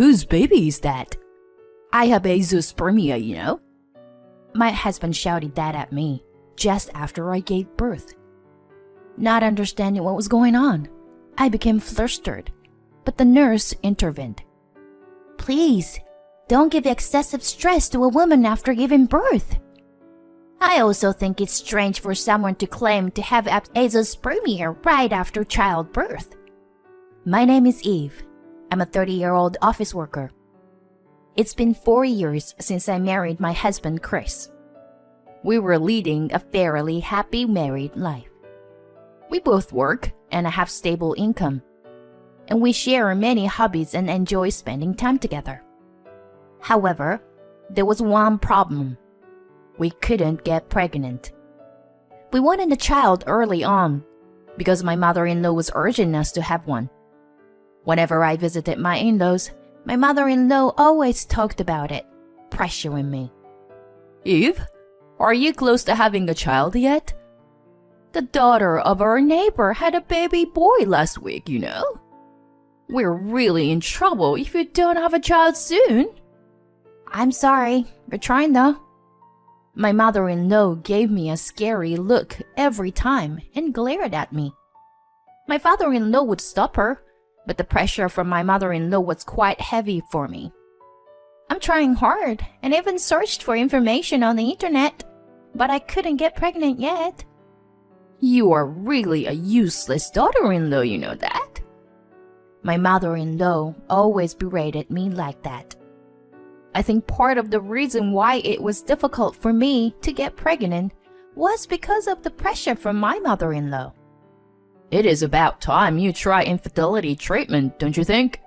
Whose baby is that? I have azoospermia, you know. My husband shouted that at me just after I gave birth. Not understanding what was going on, I became flustered, but the nurse intervened. Please, don't give excessive stress to a woman after giving birth. I also think it's strange for someone to claim to have azoospermia right after childbirth. My name is Eve. I'm a 30-year-old office worker. It's been 4 years since I married my husband, Chris. We were leading a fairly happy married life. We both work and have stable income, and we share many hobbies and enjoy spending time together. However, there was one problem. We couldn't get pregnant. We wanted a child early on because my mother-in-law was urging us to have one. Whenever I visited my in-laws, my mother-in-law always talked about it, pressuring me. Eve, are you close to having a child yet? The daughter of our neighbor had a baby boy last week, you know. We're really in trouble if you don't have a child soon. I'm sorry, we're trying though. My mother-in-law gave me a scary look every time and glared at me. My father-in-law would stop her, but the pressure from my mother-in-law was quite heavy for me. I'm trying hard and even searched for information on the internet, but I couldn't get pregnant yet. You are really a useless daughter-in-law, you know that? My mother-in-law always berated me like that. I think part of the reason why it was difficult for me to get pregnant was because of the pressure from my mother-in-law. It is about time you try infertility treatment, don't you think?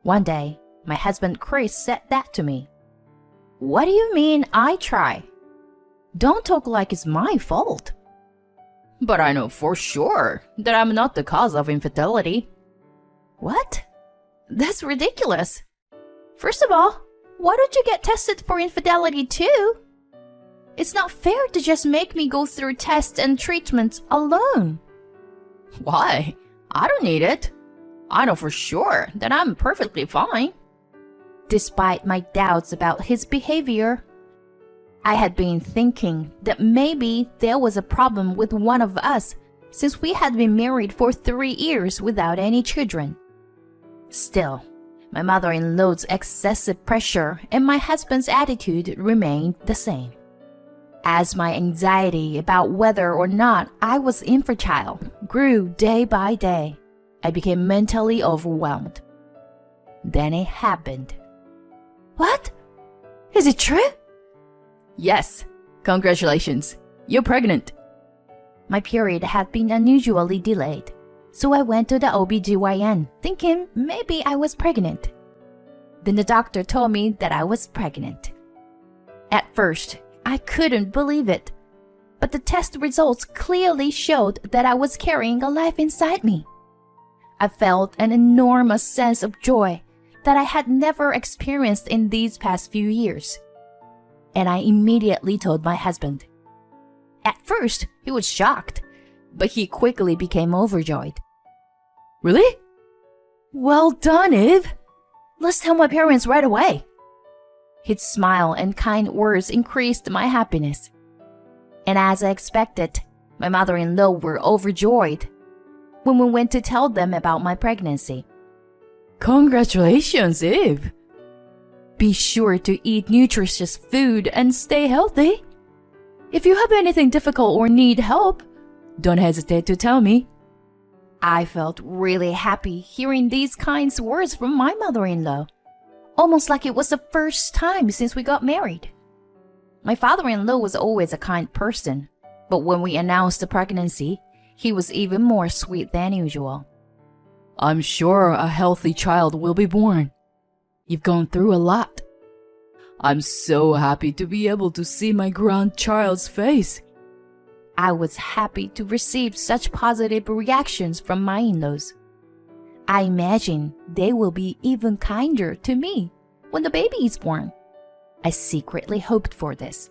One day, my husband Chris said that to me. What do you mean I try? Don't talk like it's my fault. But I know for sure that I'm not the cause of infertility. What? That's ridiculous. First of all, why don't you get tested for infidelity too? It's not fair to just make me go through tests and treatments alone. Why? I don't need it. I know for sure that I'm perfectly fine. Despite my doubts about his behavior, I had been thinking that maybe there was a problem with one of us since we had been married for 3 years without any children. Still, my mother-in-law's excessive pressure and my husband's attitude remained the same. As my anxiety about whether or not I was infertile grew day by day, I became mentally overwhelmed. Then it happened. What? Is it true? Yes. Congratulations. You're pregnant. My period had been unusually delayed, so I went to the OBGYN thinking maybe I was pregnant. Then the doctor told me that I was pregnant. At first, I couldn't believe it, but the test results clearly showed that I was carrying a life inside me. I felt an enormous sense of joy that I had never experienced in these past few years. And I immediately told my husband. At first, he was shocked, but he quickly became overjoyed. Really? Well done, Eve. Let's tell my parents right away. His smile and kind words increased my happiness. And as I expected, my mother-in-law were overjoyed when we went to tell them about my pregnancy. Congratulations, Eve. Be sure to eat nutritious food and stay healthy. If you have anything difficult or need help, don't hesitate to tell me. I felt really happy hearing these kind words from my mother-in-law, almost like it was the first time since we got married. My father-in-law was always a kind person, but when we announced the pregnancy, he was even more sweet than usual. I'm sure a healthy child will be born. You've gone through a lot. I'm so happy to be able to see my grandchild's face. I was happy to receive such positive reactions from my in-laws. I imagine they will be even kinder to me when the baby is born. I secretly hoped for this.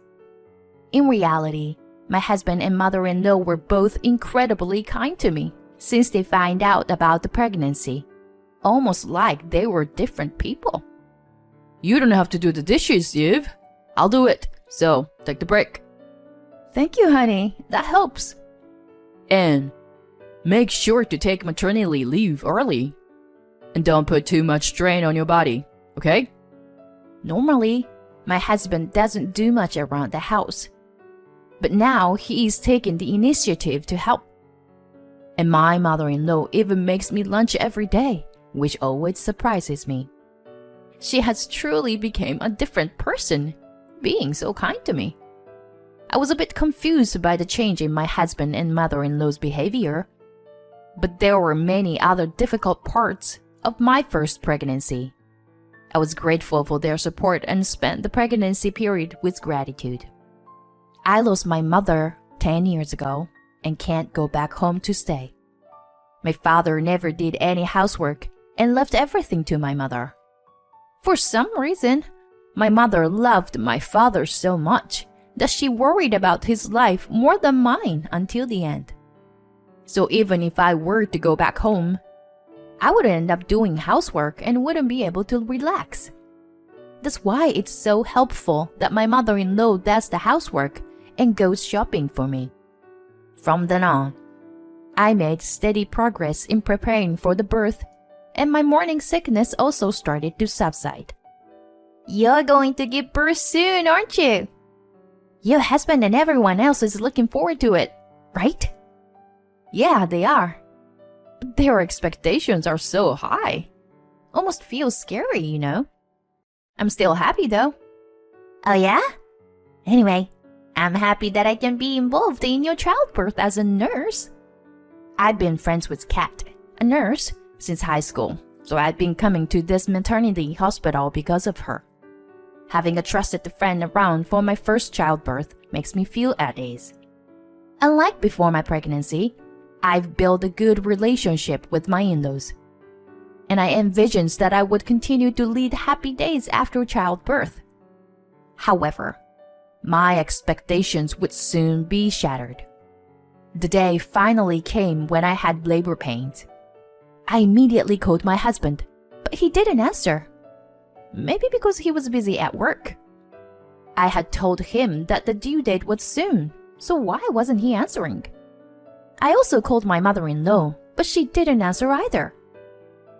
In reality, my husband and mother-in-law were both incredibly kind to me since they found out about the pregnancy, almost like they were different people. You don't have to do the dishes, Eve. I'll do it, so take the break. Thank you, honey. That helps. And make sure to take maternity leave early. And don't put too much strain on your body, okay? Normally, my husband doesn't do much around the house. But now he is taking the initiative to help. And my mother-in-law even makes me lunch every day, which always surprises me. She has truly become a different person, being so kind to me. I was a bit confused by the change in my husband and mother-in-law's behavior. But there were many other difficult parts of my first pregnancy. I was grateful for their support and spent the pregnancy period with gratitude. I lost my mother 10 years ago and can't go back home to stay. My father never did any housework and left everything to my mother. For some reason, my mother loved my father so much that she worried about his life more than mine until the end. So even if I were to go back home, I would end up doing housework and wouldn't be able to relax. That's why it's so helpful that my mother-in-law does the housework and goes shopping for me. From then on, I made steady progress in preparing for the birth, and my morning sickness also started to subside. You're going to give birth soon, aren't you? Your husband and everyone else is looking forward to it, right? Yeah, they are. But their expectations are so high. Almost feels scary, you know. I'm still happy though. Oh yeah? Anyway, I'm happy that I can be involved in your childbirth as a nurse. I've been friends with Kat, a nurse, since high school, so I've been coming to this maternity hospital because of her. Having a trusted friend around for my first childbirth makes me feel at ease. Unlike before my pregnancy, I've built a good relationship with my in-laws. And I envisioned that I would continue to lead happy days after childbirth. However, my expectations would soon be shattered. The day finally came when I had labor pains. I immediately called my husband, but he didn't answer. Maybe because he was busy at work. I had told him that the due date was soon, so why wasn't he answering? I also called my mother-in-law, but she didn't answer either.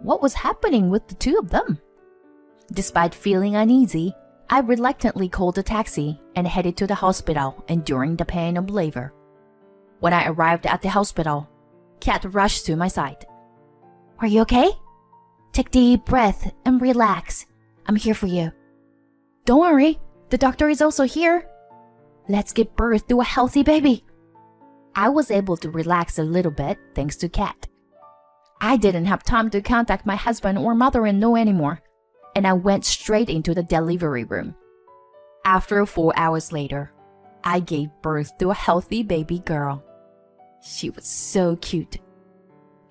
What was happening with the two of them? Despite feeling uneasy, I reluctantly called a taxi and headed to the hospital enduring the pain of labor. When I arrived at the hospital, Kat rushed to my side. Are you okay? Take a deep breath and relax. I'm here for you. Don't worry, the doctor is also here. Let's give birth to a healthy baby. I was able to relax a little bit thanks to Kat. I didn't have time to contact my husband or mother-in-law anymore, and I went straight into the delivery room. After 4 hours later, I gave birth to a healthy baby girl. She was so cute.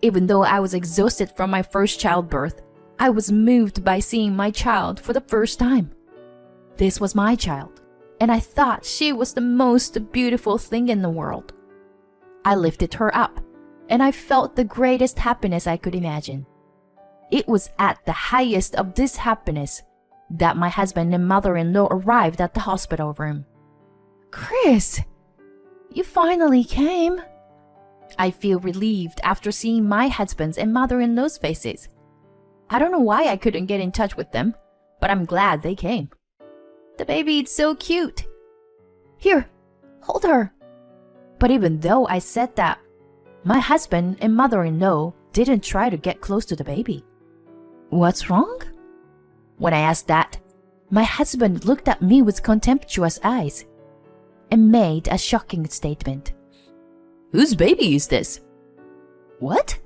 Even though I was exhausted from my first childbirth, I was moved by seeing my child for the first time. This was my child, and I thought she was the most beautiful thing in the world. I lifted her up, and I felt the greatest happiness I could imagine. It was at the highest of this happiness that my husband and mother-in-law arrived at the hospital room. Chris, you finally came. I feel relieved after seeing my husband's and mother-in-law's faces. I don't know why I couldn't get in touch with them, but I'm glad they came. The baby is so cute. Here, hold her. But even though I said that, my husband and mother-in-law didn't try to get close to the baby. What's wrong? When I asked that, my husband looked at me with contemptuous eyes and made a shocking statement. Whose baby is this? What?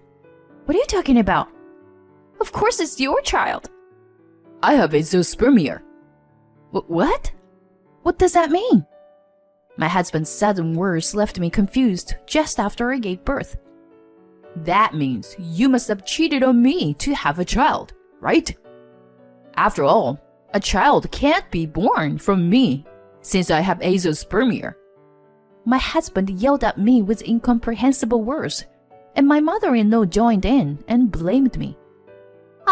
What are you talking about? Of course it's your child. I have azoospermia. What? What does that mean? My husband's sudden words left me confused just after I gave birth. That means you must have cheated on me to have a child, right? After all, a child can't be born from me since I have azoospermia. My husband yelled at me with incomprehensible words, and my mother-in-law joined in and blamed me.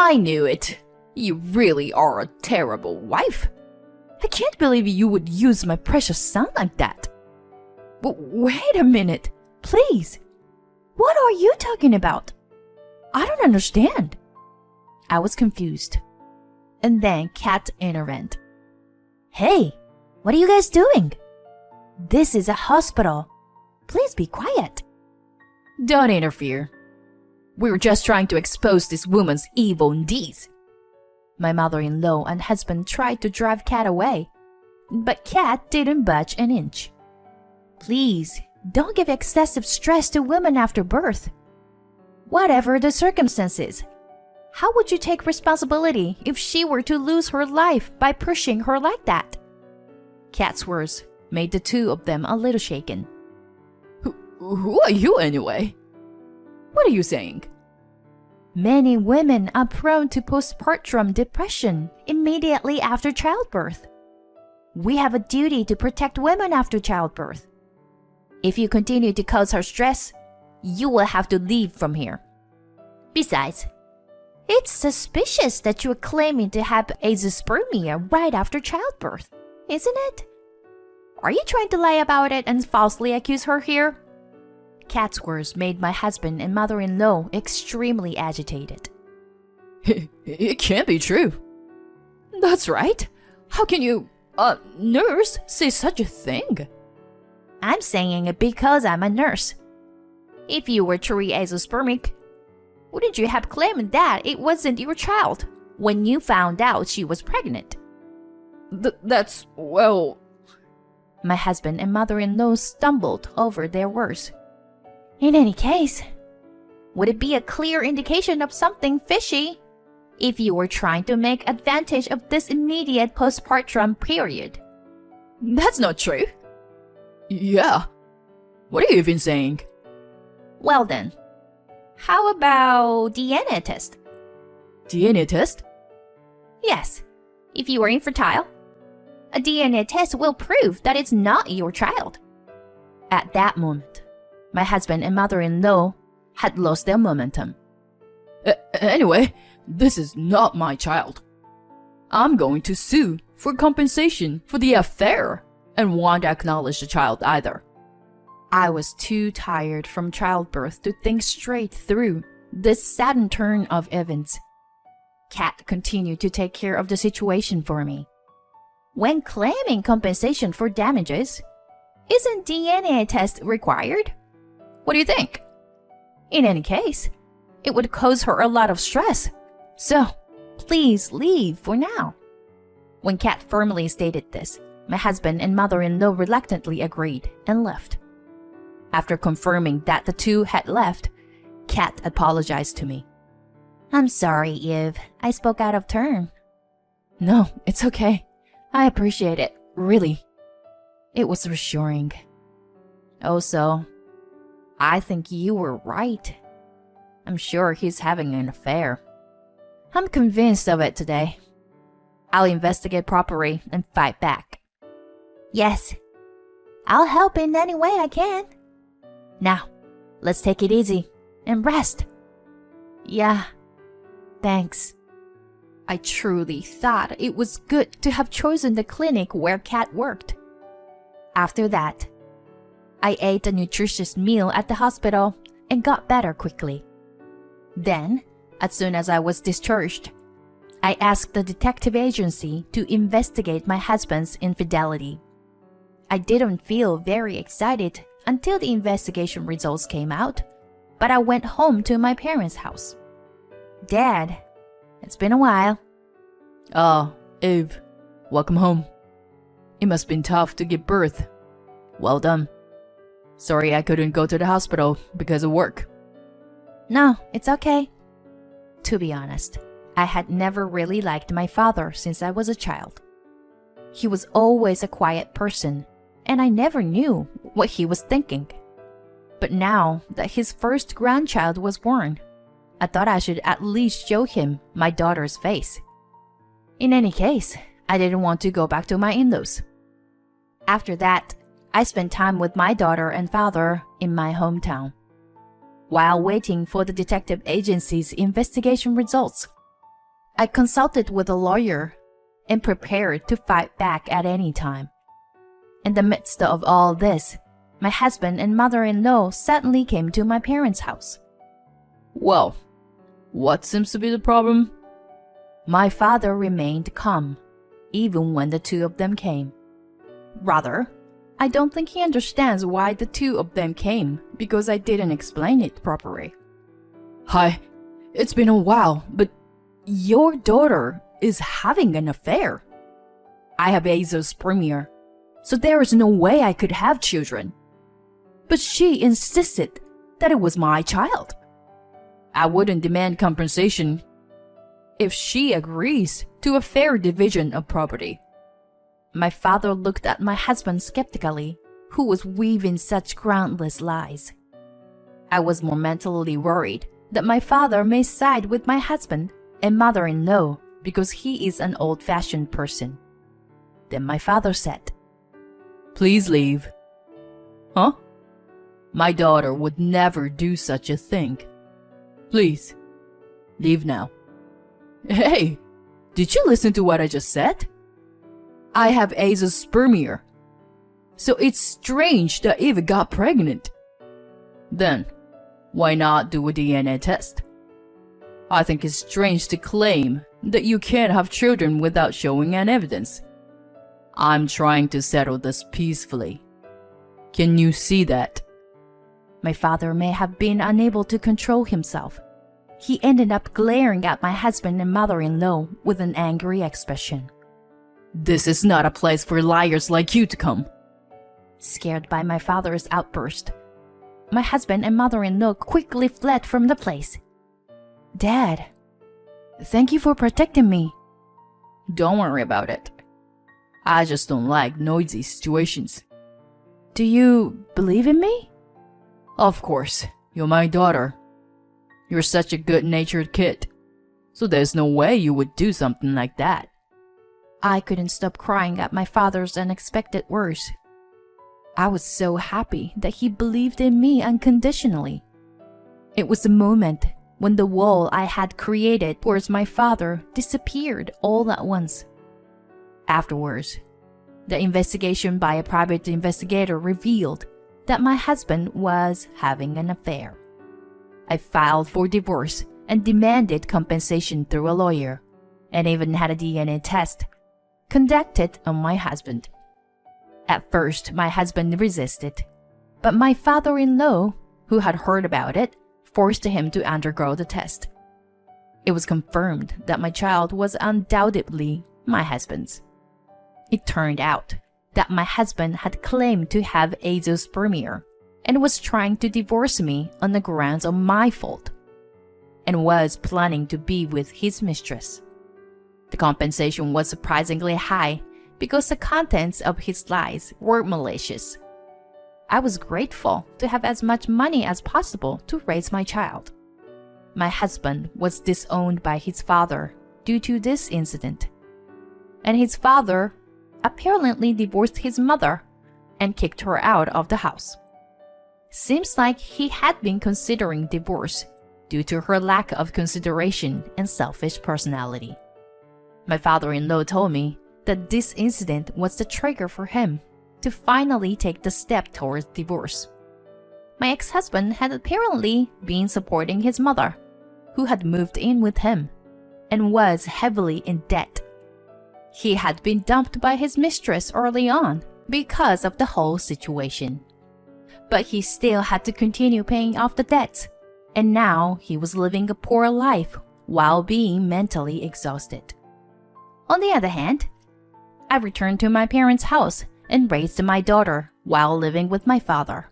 I knew it. You really are a terrible wife. I can't believe you would use my precious son like that. Wait a minute, please. What are you talking about? I don't understand. I was confused. And then Kat intervened. Hey, what are you guys doing? This is a hospital. Please be quiet. Don't interfere. We were just trying to expose this woman's evil deeds. My mother-in-law and husband tried to drive Kat away, but Kat didn't budge an inch. Please, don't give excessive stress to women after birth. Whatever the circumstances, how would you take responsibility if she were to lose her life by pushing her like that? Kat's words made the two of them a little shaken. Who are you anyway? What are you saying? Many women are prone to postpartum depression immediately after childbirth. We have a duty to protect women after childbirth. If you continue to cause her stress, you will have to leave from here. Besides, it's suspicious that you are claiming to have azoospermia right after childbirth, isn't it? Are you trying to lie about it and falsely accuse her here? Kat's words made my husband and mother-in-law extremely agitated. It can't be true. That's right. How can you, nurse, say such a thing? I'm saying it because I'm a nurse. If you were truly azoospermic, wouldn't you have claimed that it wasn't your child when you found out she was pregnant? That's, well... My husband and mother-in-law stumbled over their words. In any case, would it be a clear indication of something fishy if you were trying to make advantage of this immediate postpartum period? That's not true. Yeah. What are you even saying? Well then, how about DNA test? DNA test? Yes. If you are infertile, a DNA test will prove that it's not your child. At that moment, my husband and mother-in-law had lost their momentum. Anyway, this is not my child. I'm going to sue for compensation for the affair and won't acknowledge the child either. I was too tired from childbirth to think straight through this sudden turn of events. Kat continued to take care of the situation for me. When claiming compensation for damages, isn't DNA test required? What do you think? In any case, it would cause her a lot of stress. So, please leave for now. When Kat firmly stated this, my husband and mother-in-law reluctantly agreed and left. After confirming that the two had left, Kat apologized to me. I'm sorry, Eve. I spoke out of turn. No, it's okay. I appreciate it, really. It was reassuring. Also, I think you were right. I'm sure he's having an affair. I'm convinced of it today. I'll investigate properly and fight back. Yes, I'll help in any way I can. Now, let's take it easy and rest. Yeah, thanks. I truly thought it was good to have chosen the clinic where Kat worked. After that, I ate a nutritious meal at the hospital and got better quickly. Then, as soon as I was discharged, I asked the detective agency to investigate my husband's infidelity. I didn't feel very excited until the investigation results came out, but I went home to my parents' house. Dad, it's been a while. Oh, Eve, welcome home. It must have been tough to give birth. Well done. Sorry I couldn't go to the hospital because of work. No, it's okay. To be honest, I had never really liked my father since I was a child. He was always a quiet person, and I never knew what he was thinking. But now that his first grandchild was born, I thought I should at least show him my daughter's face. In any case, I didn't want to go back to my in-laws. After that, I spent time with my daughter and father in my hometown. While waiting for the detective agency's investigation results, I consulted with a lawyer and prepared to fight back at any time. In the midst of all this, my husband and mother-in-law suddenly came to my parents' house. Well, what seems to be the problem? My father remained calm, even when the two of them came. Rather, I don't think he understands why the two of them came because I didn't explain it properly. Hi, it's been a while, but your daughter is having an affair. I have azoospermia, so there is no way I could have children. But she insisted that it was my child. I wouldn't demand compensation if she agrees to a fair division of property. My father looked at my husband skeptically, who was weaving such groundless lies. I was momentally worried that my father may side with my husband and mother-in-law because he is an old-fashioned person. Then my father said, "Please leave." Huh? My daughter would never do such a thing. Please, leave now. Hey, did you listen to what I just said? I have azoospermia, so it's strange that Eva got pregnant. Then, why not do a DNA test? I think it's strange to claim that you can't have children without showing an evidence. I'm trying to settle this peacefully. Can you see that? My father may have been unable to control himself. He ended up glaring at my husband and mother-in-law with an angry expression. This is not a place for liars like you to come. Scared by my father's outburst, my husband and mother-in-law quickly fled from the place. Dad, thank you for protecting me. Don't worry about it. I just don't like noisy situations. Do you believe in me? Of course, you're my daughter. You're such a good-natured kid, so there's no way you would do something like that. I couldn't stop crying at my father's unexpected words. I was so happy that he believed in me unconditionally. It was the moment when the wall I had created towards my father disappeared all at once. Afterwards, the investigation by a private investigator revealed that my husband was having an affair. I filed for divorce and demanded compensation through a lawyer, and even had a DNA test conducted on my husband. At first, my husband resisted, but my father-in-law, who had heard about it, forced him to undergo the test. It was confirmed that my child was undoubtedly my husband's. It turned out that my husband had claimed to have azoospermia and was trying to divorce me on the grounds of my fault, and was planning to be with his mistress. The compensation was surprisingly high because the contents of his lies were malicious. I was grateful to have as much money as possible to raise my child. My husband was disowned by his father due to this incident, and his father apparently divorced his mother and kicked her out of the house. Seems like he had been considering divorce due to her lack of consideration and selfish personality. My father-in-law told me that this incident was the trigger for him to finally take the step towards divorce. My ex-husband had apparently been supporting his mother, who had moved in with him, and was heavily in debt. He had been dumped by his mistress early on because of the whole situation. But he still had to continue paying off the debts, and now he was living a poor life while being mentally exhausted. On the other hand, I returned to my parents' house and raised my daughter while living with my father.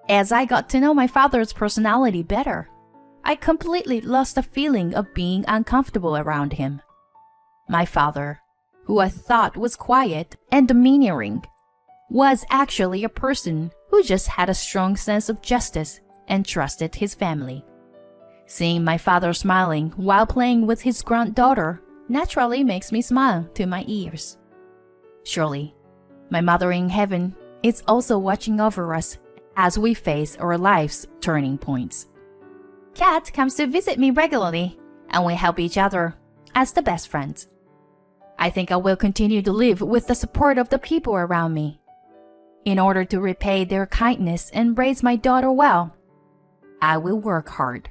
As I got to know my father's personality better, I completely lost the feeling of being uncomfortable around him. My father, who I thought was quiet and demeaning, was actually a person who just had a strong sense of justice and trusted his family. Seeing my father smiling while playing with his granddaughter naturally makes me smile to my ears. Surely, my mother in heaven is also watching over us as we face our life's turning points. Kat comes to visit me regularly, and we help each other as the best friends. I think I will continue to live with the support of the people around me. In order to repay their kindness and raise my daughter well, I will work hard.